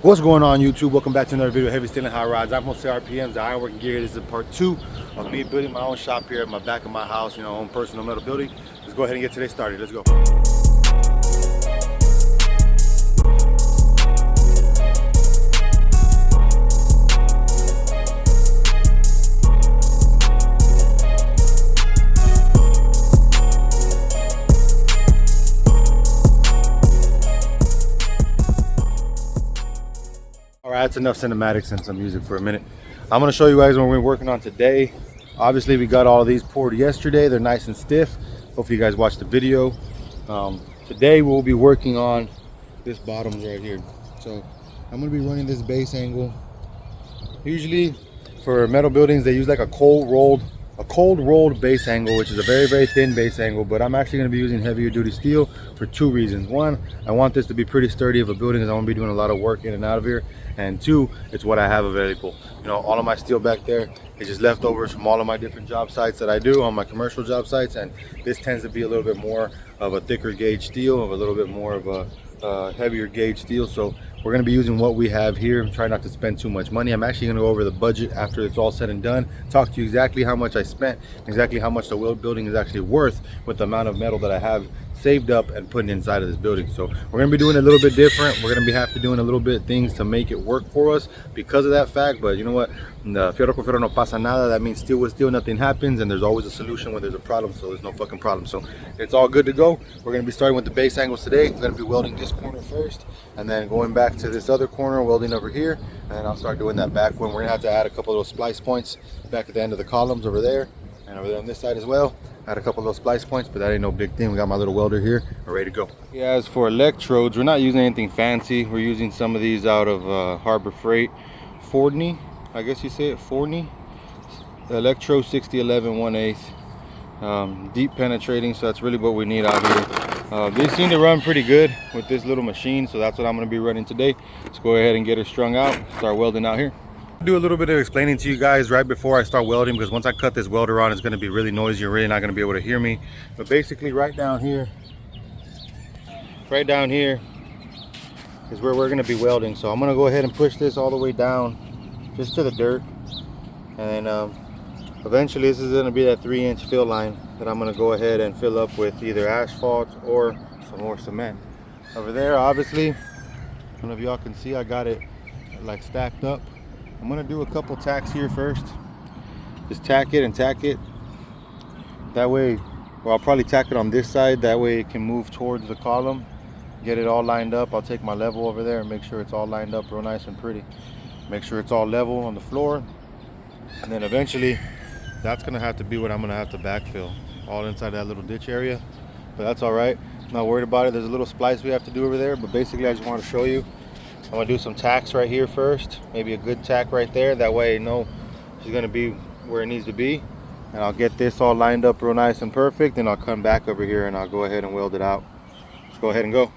What's going on, YouTube? Welcome back to another video of Heavy Stealing Hot Rods. I'm Jose RPMs, the Ironworking Gear. This is part 2 of me building my own shop here at my back of my house, own personal metal building. Let's go ahead and get today started. Let's go. Alright, that's enough cinematics and some music for a minute. I'm going to show you guys what we're working on today. Obviously, we got all of these poured yesterday. They're nice and stiff. Hopefully you guys watched the video. Today we'll be working on this bottoms right here. So I'm going to be running this base angle. Usually for metal buildings they use like a cold rolled base angle, which is a very thin base angle, but I'm actually going to be using heavier duty steel for 2 reasons. One, I want this to be pretty sturdy of a building because I'm going to be doing a lot of work in and out of here, and 2, it's what I have available. All of my steel back there is just leftovers from all of my different job sites that I do on my commercial job sites, and this tends to be a little bit more of a thicker gauge steel, of a little bit more of a heavier gauge steel. So we're going to be using what we have here and try not to spend too much money. I'm actually going to go over the budget after it's all said and done, talk to you exactly how much I spent, exactly how much the building is actually worth with the amount of metal that I have saved up and putting inside of this building. So we're going to be doing a little bit different. We're going to have to doing a little bit things to make it work for us because of that fact. But you know what, the fierro con fierro no pasa nada. That means steel with steel, nothing happens, and there's always a solution when there's a problem. So there's no fucking problem. So it's all good to go. We're going to be starting with the base angles today. I'm going to be welding this corner first, and then going back to this other corner, welding over here, and then I'll start doing that back one. We're going to have to add a couple of those splice points back at the end of the columns over there, and over there on this side as well. Add a couple of those splice points, but that ain't no big thing. We got my little welder here. We're ready to go. Yeah, as for electrodes, we're not using anything fancy. We're using some of these out of Harbor Freight. Fordney, I guess you say it, Fordney. Electro 6011 1/8. Deep penetrating, so that's really what we need out here. They seem to run pretty good with this little machine, so that's what I'm going to be running today. Let's go ahead and get her strung out, start welding out here. Do a little bit of explaining to you guys right before I start welding, because once I cut this welder on, it's going to be really noisy. You're really not going to be able to hear me. But basically right down here is where we're going to be welding. So I'm going to go ahead and push this all the way down just to the dirt, and then eventually this is going to be that 3-inch fill line that I'm going to go ahead and fill up with either asphalt or some more cement. Over there, obviously, I don't know if y'all can see, I got it like stacked up. I'm going to do a couple tacks here first. Just tack it and tack it. That way, well, I'll probably tack it on this side. That way it can move towards the column. Get it all lined up. I'll take my level over there and make sure it's all lined up real nice and pretty. Make sure it's all level on the floor. And then eventually, that's going to have to be what I'm going to have to backfill. All inside that little ditch area. But that's all right. I'm not worried about it. There's a little splice we have to do over there. But basically, I just want to show you. I'm going to do some tacks right here first. Maybe a good tack right there. That way I know she's going to be where it needs to be. And I'll get this all lined up real nice and perfect. And I'll come back over here and I'll go ahead and weld it out. Let's go ahead and go.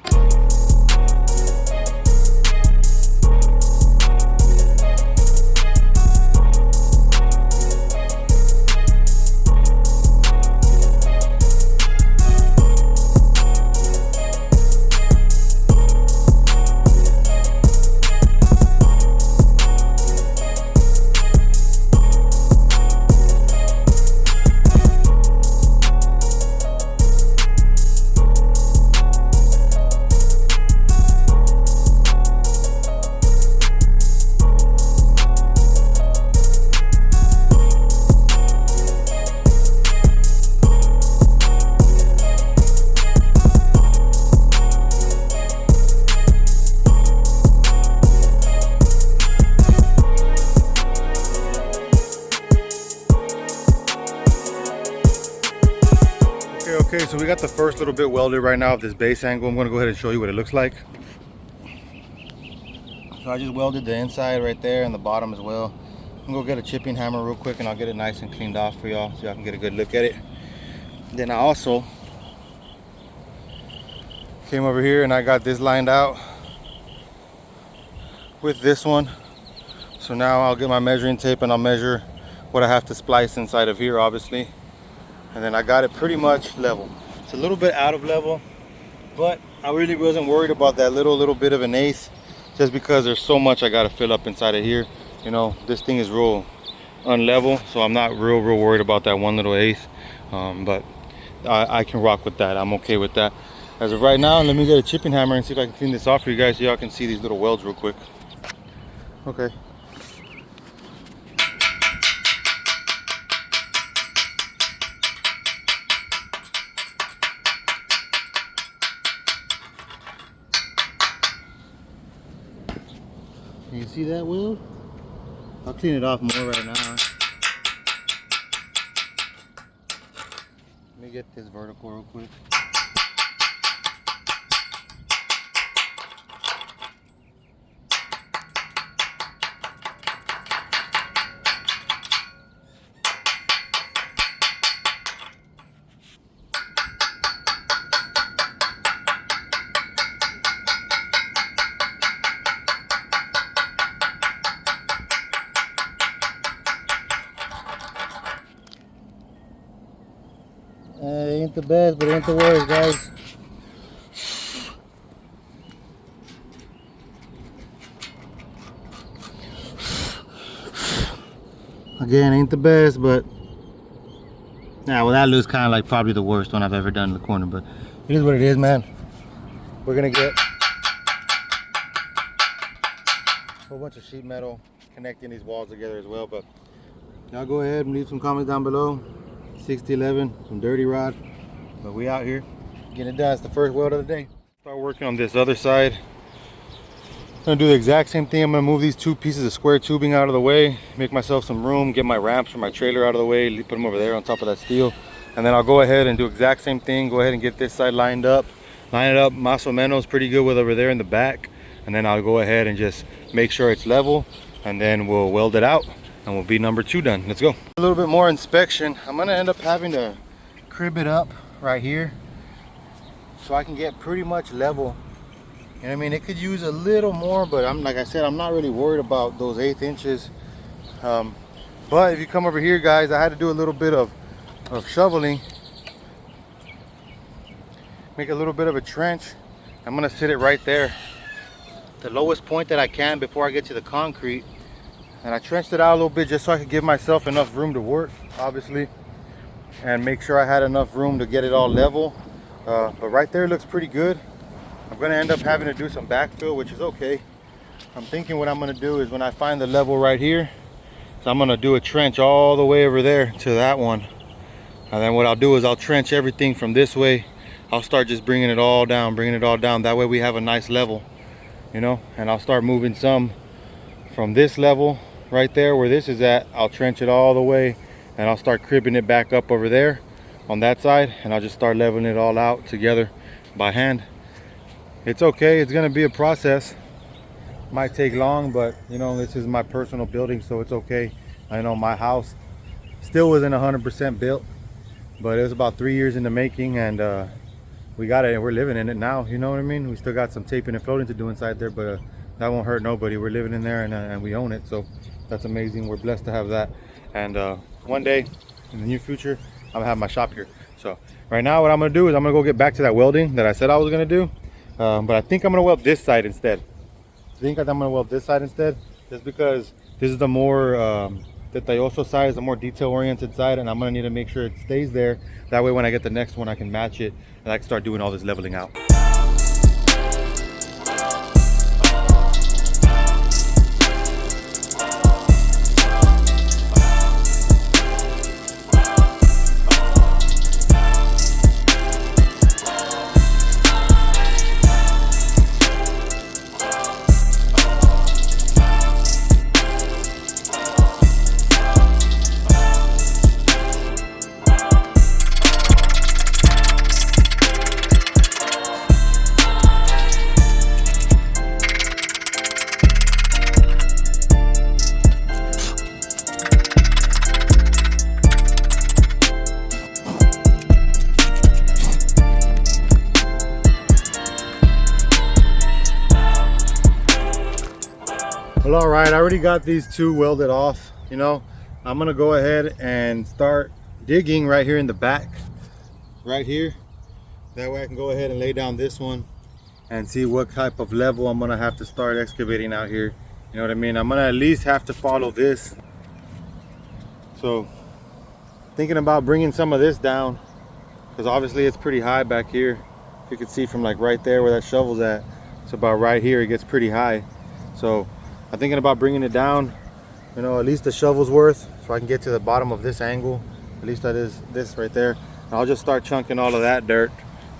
Okay, so we got the first little bit welded right now of this base angle. I'm going to go ahead and show you what it looks like. So I just welded the inside right there and the bottom as well. I'm going to go get a chipping hammer real quick and I'll get it nice and cleaned off for y'all so y'all can get a good look at it. Then I also came over here and I got this lined out with this one. So now I'll get my measuring tape and I'll measure what I have to splice inside of here, obviously. And then I got it pretty much level. It's a little bit out of level, but I really wasn't worried about that little bit of an eighth just because there's so much I got to fill up inside of here. You know, this thing is real unlevel, so I'm not real worried about that 1 little eighth. But I can rock with that. I'm okay with that. As of right now, let me get a chipping hammer and see if I can clean this off for you guys so y'all can see these little welds real quick. Okay. You see that weld? I'll clean it off more right now. Let me get this vertical real quick. Ain't the best, but ain't the worst, guys. Again, ain't the best, but yeah, well, that looks kind of like probably the worst one I've ever done in the corner, but it is what it is, man. We're gonna get a whole bunch of sheet metal connecting these walls together as well. But y'all go ahead and leave some comments down below. 6011, some dirty rod, but we out here getting it done. It's the first weld of the day. Start working on this other side. I'm gonna do the exact same thing. I'm gonna move these 2 pieces of square tubing out of the way, make myself some room, get my ramps for my trailer out of the way, put them over there on top of that steel, and then I'll go ahead and do exact same thing. Go ahead and get this side lined up, line it up más o menos pretty good with over there in the back, and then I'll go ahead and just make sure it's level, and then we'll weld it out and we'll be number 2 done. Let's go. A little bit more inspection. I'm gonna end up having to crib it up right here so I can get pretty much level. You know what I mean? It could use a little more, but like I said, I'm not really worried about those 1/8 inches. But if you come over here, guys, I had to do a little bit of shoveling, make a little bit of a trench. I'm gonna sit it right there, the lowest point that I can before I get to the concrete. And I trenched it out a little bit just so I could give myself enough room to work, obviously, and make sure I had enough room to get it all level. But right there looks pretty good. I'm gonna end up having to do some backfill, which is okay. I'm thinking what I'm gonna do is when I find the level right here, so I'm gonna do a trench all the way over there to that one. And then what I'll do is I'll trench everything from this way. I'll start just bringing it all down. That way we have a nice level, you know, and I'll start moving some from this level right there where this is at. I'll trench it all the way and I'll start cribbing it back up over there on that side, and I'll just start leveling it all out together by hand. It's okay, it's gonna be a process. Might take long, but you know, this is my personal building, so it's okay. I know my house still wasn't 100% built, but it was about 3 years in the making, and we got it and we're living in it now. You know what I mean? We still got some taping and floating to do inside there, but that won't hurt nobody. We're living in there, and we own it, so that's amazing. We're blessed to have that. And one day in the near future, I'm gonna have my shop here. So right now what I'm gonna do is I'm gonna go get back to that welding that I said I was gonna do, but I think I'm gonna weld this side instead. I'm gonna weld this side instead, just because this is the more detalloso side, is the more detail oriented side, and I'm gonna need to make sure it stays there. That way when I get the next one, I can match it and I can start doing all this leveling out. Well, all right, I already got these 2 welded off. You know, I'm gonna go ahead and start digging right here in the back, right here. That way I can go ahead and lay down this one and see what type of level I'm gonna have to start excavating out here. You know what I mean? I'm gonna at least have to follow this. So thinking about bringing some of this down, because obviously it's pretty high back here. You can see from like right there where that shovel's at, it's about right here, it gets pretty high. So I'm thinking about bringing it down, you know, at least the shovel's worth, so I can get to the bottom of this angle. At least that is this right there. And I'll just start chunking all of that dirt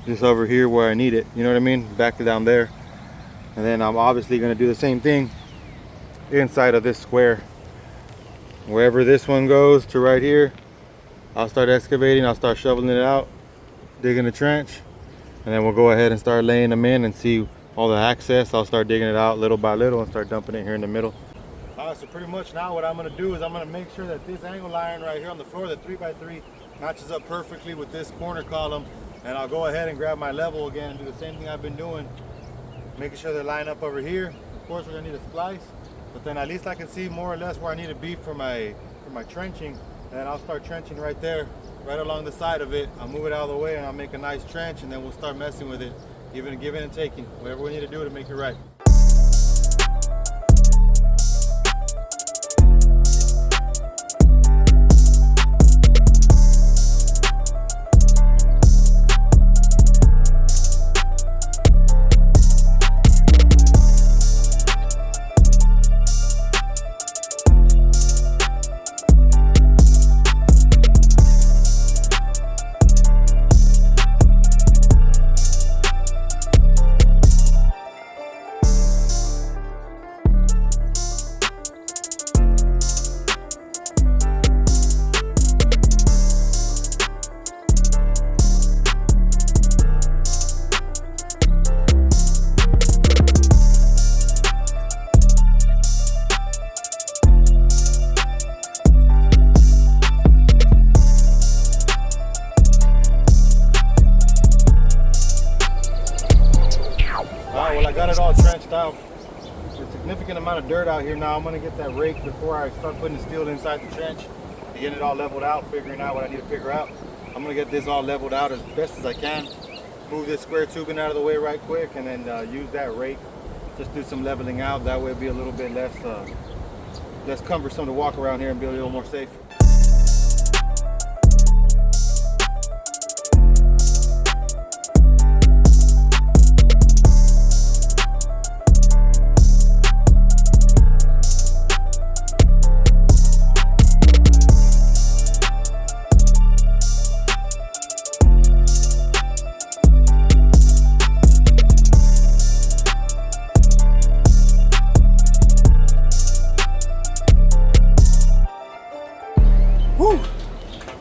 just over here where I need it, you know what I mean, back to down there. And then I'm obviously going to do the same thing inside of this square. Wherever this one goes to right here, I'll start excavating, I'll start shoveling it out, digging a trench, and then we'll go ahead and start laying them in and see all the access. I'll start digging it out little by little and start dumping it here in the middle. Alright, so pretty much now what I'm going to do is I'm going to make sure that this angle iron right here on the floor, the 3x3, matches up perfectly with this corner column. And I'll go ahead and grab my level again and do the same thing I've been doing, making sure they line up over here. Of course we're going to need a splice, but then at least I can see more or less where I need to be for my trenching. And then I'll start trenching right there, right along the side of it. I'll move it out of the way and I'll make a nice trench, and then we'll start messing with it, giving and taking, whatever we need to do to make it right. Out. There's a significant amount of dirt out here now. I'm going to get that rake before I start putting the steel inside the trench, getting it all leveled out, figuring out what I need to figure out. I'm going to get this all leveled out as best as I can, move this square tubing out of the way right quick, and then use that rake, just do some leveling out. That way it'll be a little bit less cumbersome to walk around here and be a little more safe.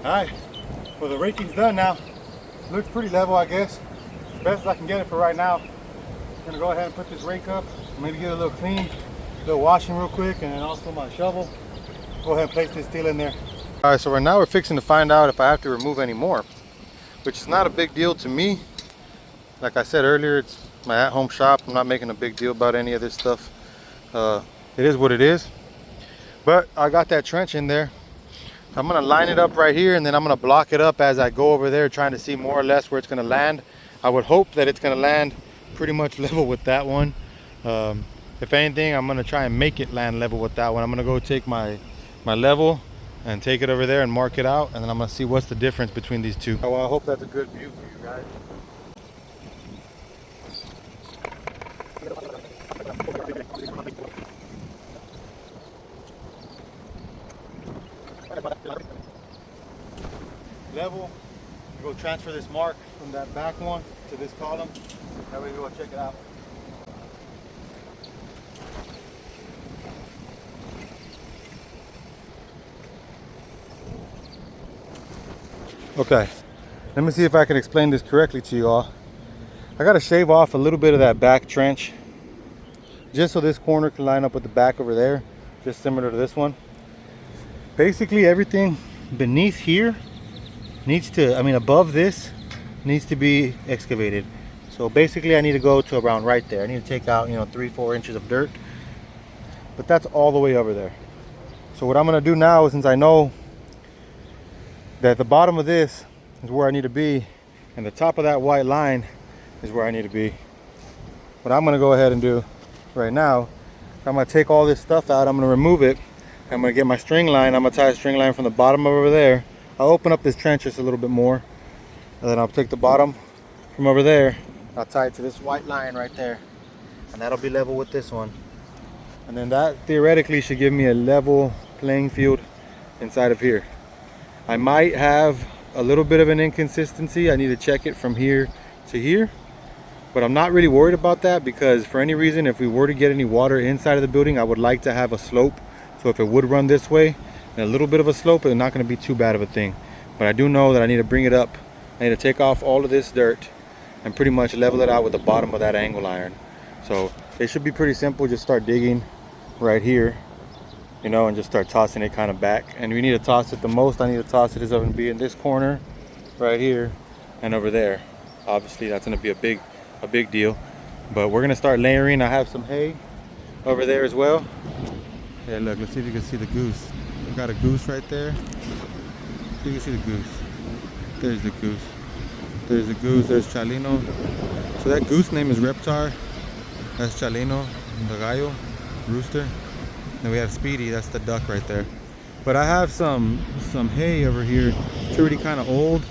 Alright, well the raking's done now. Looks pretty level, I guess. Best as I can get it for right now. I'm gonna go ahead and put this rake up, maybe get it a little clean, a little washing real quick, and then also my shovel. Go ahead and place this steel in there. Alright, so right now we're fixing to find out if I have to remove any more, which is not a big deal to me. Like I said earlier, it's my at-home shop. I'm not making a big deal about any of this stuff. It is what it is. But I got that trench in there. I'm gonna line it up right here, and then I'm gonna block it up as I go over there, trying to see more or less where it's gonna land. I would hope that it's gonna land pretty much level with that one. If anything, I'm gonna try and make it land level with that one. I'm gonna go take my level and take it over there and mark it out, and then I'm gonna see what's the difference between these two. Well, I hope that's a good view for you guys. Level, go transfer this mark from that back one to this column. That way we go check it out. Okay, let me see if I can explain this correctly to you all. I got to shave off a little bit of that back trench just so this corner can line up with the back over there, just similar to this one. Basically everything beneath here needs to, above this needs to be excavated. So basically I need to go to around right there. I need to take out 3-4 inches of dirt, but that's all the way over there. So what I'm going to do now, since I know that the bottom of this is where I need to be and the top of that white line is where I need to be, what I'm gonna go ahead and do right now, I'm gonna take all this stuff out, I'm gonna remove it, I'm gonna get my string line, I'm gonna tie a string line from the bottom over there. I'll open up this trench just a little bit more, and then I'll take the bottom from over there, I'll tie it to this white line right there, and that'll be level with this one. And then that theoretically should give me a level playing field inside of here. I might have a little bit of an inconsistency. I need to check it from here to here, but I'm not really worried about that, because for any reason, if we were to get any water inside of the building, I would like to have a slope. So if it would run this way and a little bit of a slope, it's not going to be too bad of a thing. But I do know that I need to bring it up. I need to take off all of this dirt and pretty much level it out with the bottom of that angle iron. So it should be pretty simple. Just start digging right here, you know, and just start tossing it kind of back. And we need to toss it the most I need to toss it is going to be in this corner right here and over there. Obviously that's going to be a big deal, but we're going to start layering. I have some hay over there as well. Yeah, look, let's see if you can see the goose. We got a goose right there. You can see the goose. There's the goose. There's the goose. There's Chalino. So that goose name is Reptar. That's Chalino, the gallo, rooster. Then we have Speedy. That's the duck right there. But I have some hay over here. It's already kind of old,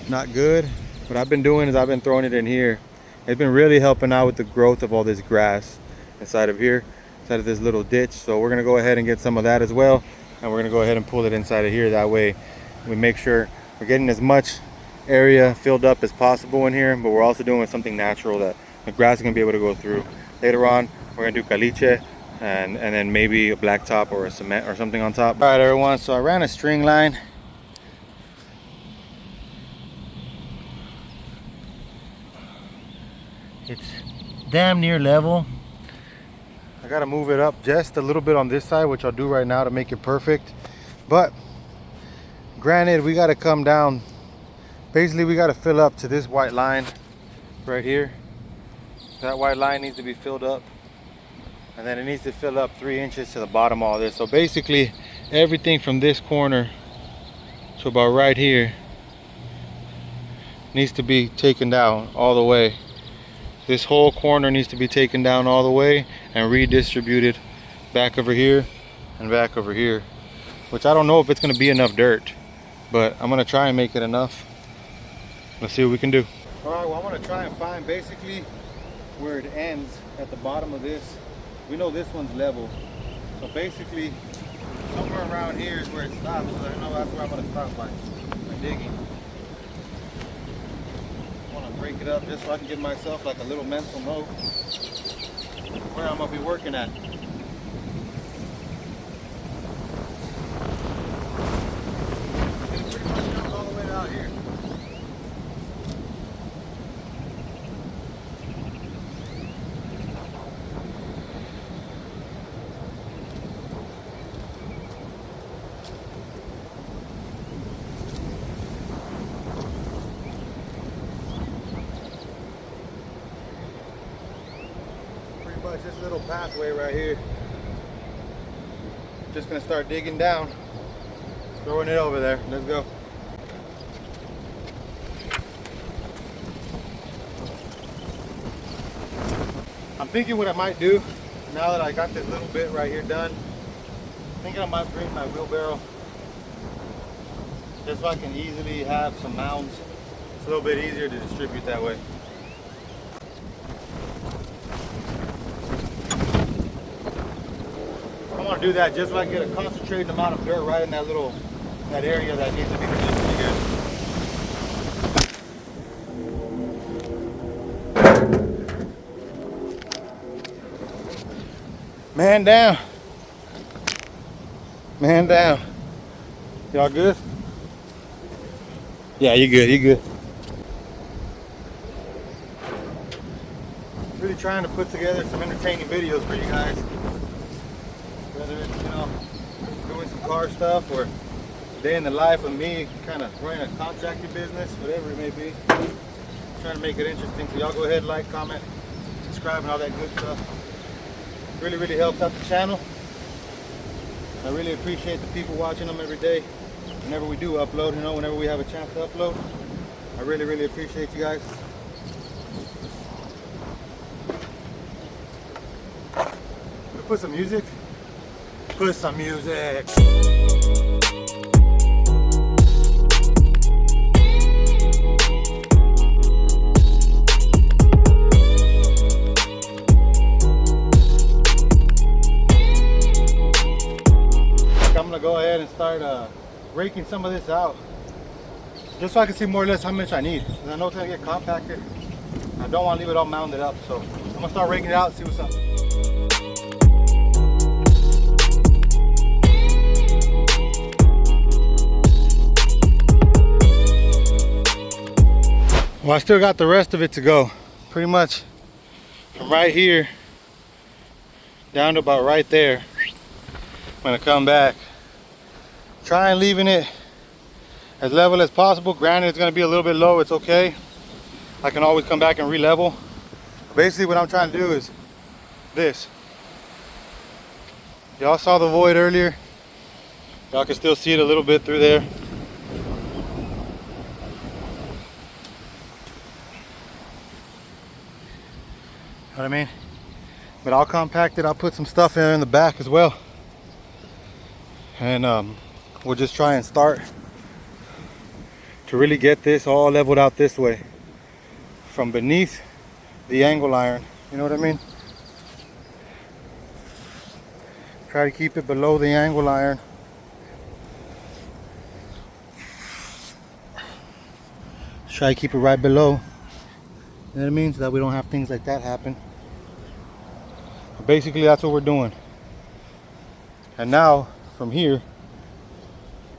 not good. What I've been doing is I've been throwing it in here. It's been really helping out with the growth of all this grass inside of here, inside of this little ditch. So we're gonna go ahead and get some of that as well, and we're gonna go ahead and pull it inside of here. That way we make sure we're getting as much area filled up as possible in here, but we're also doing something natural that the grass is gonna be able to go through. Later on, we're gonna do caliche and then maybe a blacktop or a cement or something on top. All right, everyone, so I ran a string line. It's damn near level. I gotta move it up just a little bit on this side, which I'll do right now to make it perfect. But granted, we gotta come down. Basically, we gotta fill up to this white line right here. That white line needs to be filled up, and then it needs to fill up 3 inches to the bottom of all this. So basically, everything from this corner to about right here needs to be taken down all the way. This whole corner needs to be taken down all the way and redistributed back over here and back over here, which I don't know if it's going to be enough dirt, but I'm going to try and make it enough. Let's see what we can do. All right, well, I'm going to try and find basically where it ends at the bottom of this. We know this one's level, so basically somewhere around here is where it stops. So I know that's where I'm going to stop by digging. Break it up just so I can give myself like a little mental note where I'm gonna be working at. It's pretty much comes all the way out here. This little pathway right here. Just gonna start digging down, throwing it over there. Let's go. I'm thinking what I might do now that I got this little bit right here done. I'm thinking I might bring my wheelbarrow just so I can easily have some mounds. It's a little bit easier to distribute that way. I want to do that just so I can get a concentrated amount of dirt right in that area that needs to be pretty good. Man down. Man down. Y'all good? Yeah, you good, you good. Really trying to put together some entertaining videos for you guys. Whether it's, you know, doing some car stuff or day in the life of me kind of running a contracting business, whatever it may be. Trying to make it interesting. So y'all go ahead, like, comment, subscribe, and all that good stuff. Really, really helps out the channel. I really appreciate the people watching them every day. Whenever we do upload, you know, whenever we have a chance to upload. I really, really appreciate you guys. put some music? Put some music. I'm gonna go ahead and start raking some of this out, just so I can see more or less how much I need. And I know it's gonna get compacted. I don't want to leave it all mounded up, so I'm gonna start raking it out and see what's up. Well, I still got the rest of it to go. Pretty much from right here down to about right there. I'm gonna come back, try and leaving it as level as possible. Granted, it's gonna be a little bit low, it's okay. I can always come back and re-level. Basically what I'm trying to do is this. Y'all saw the void earlier. Y'all can still see it a little bit through there. Know what I mean? But I'll compact it, I'll put some stuff in the back as well. And we'll just try and start to really get this all leveled out this way from beneath the angle iron. You know what I mean? Try to keep it below the angle iron. Try to keep it right below. You know what I mean? So that we don't have things like that happen. But basically that's what we're doing. And now from here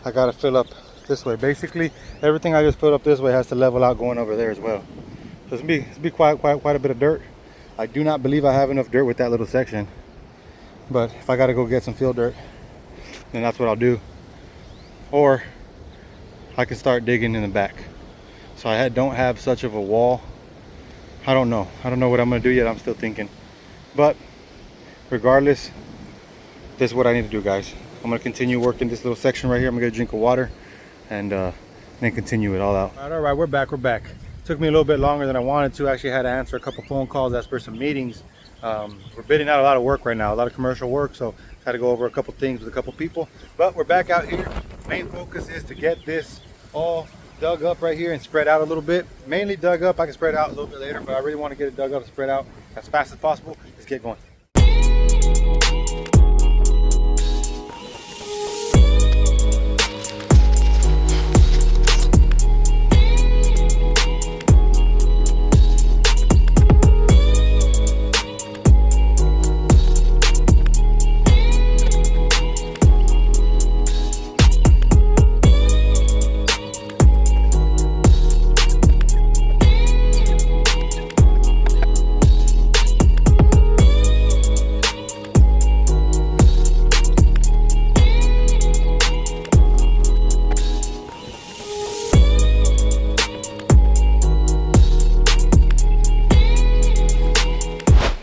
I gotta fill up this way. Basically everything I just filled up this way has to level out going over there as well. So it's be quite a bit of dirt. I do not believe I have enough dirt with that little section, but if I gotta go get some field dirt, then that's what I'll do. Or I can start digging in the back. So I don't have such of a wall. I don't know what I'm gonna do yet. I'm still thinking, but regardless, this is what I need to do, guys. I'm gonna continue working this little section right here. I'm gonna get a drink of water and then continue it all out. All right, we're back. Took me a little bit longer than I wanted to. Actually had to answer a couple phone calls as per some meetings. We're bidding out a lot of work right now, a lot of commercial work, so had to go over a couple things with a couple people. But we're back out here. Main focus is to get this all dug up right here and spread out a little bit. Mainly dug up. I can spread it out a little bit later, but I really want to get it dug up and spread out as fast as possible. Let's get going.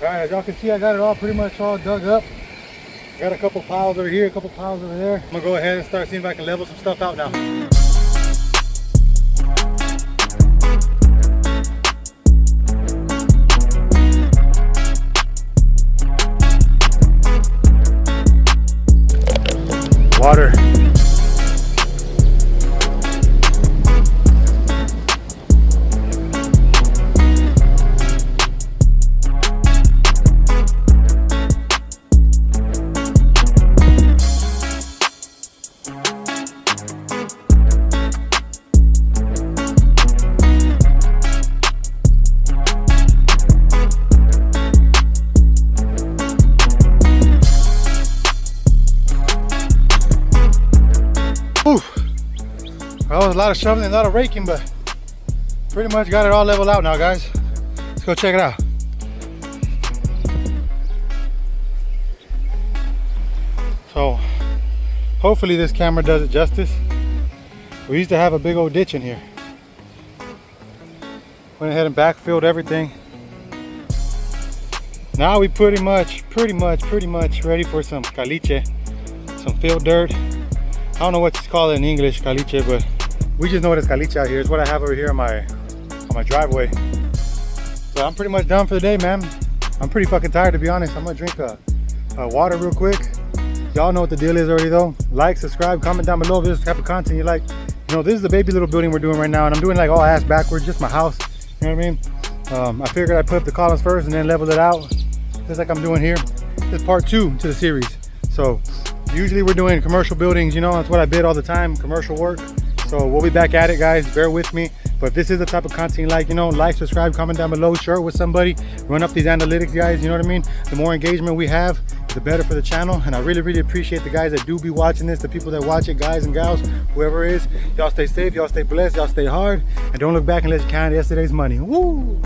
As y'all can see, I got it all pretty much all dug up. Got a couple piles over here, a couple piles over there. I'm gonna go ahead and start seeing if I can level some stuff out now. Water. That was a lot of shoveling, a lot of raking, but pretty much got it all leveled out now, guys. Let's go check it out. So hopefully this camera does it justice. We used to have a big old ditch in here. Went ahead and backfilled everything. Now we pretty much ready for some caliche, some field dirt. I don't know what to call it in English, caliche, but we just know it as caliche out here. It's what I have over here on my driveway. So I'm pretty much done for the day, man. I'm pretty fucking tired, to be honest. I'm gonna drink water real quick. Y'all know what the deal is already though. Like, subscribe, comment down below if this type of content you like. You know, this is the baby little building we're doing right now, and I'm doing like all ass backwards, just my house. You know what I mean? I figured I'd put up the columns first and then level it out, just like I'm doing here. This is part 2 to the series. So usually we're doing commercial buildings, you know, that's what I bid all the time, commercial work. So we'll be back at it, guys, bear with me. But if this is the type of content you like, you know, like, subscribe, comment down below, share it with somebody, run up these analytics, guys, you know what I mean? The more engagement we have, the better for the channel. And I really, really appreciate the guys that do be watching this, the people that watch it, guys and gals, whoever it is. Y'all stay safe, y'all stay blessed, y'all stay hard, and don't look back unless you count yesterday's money. Woo!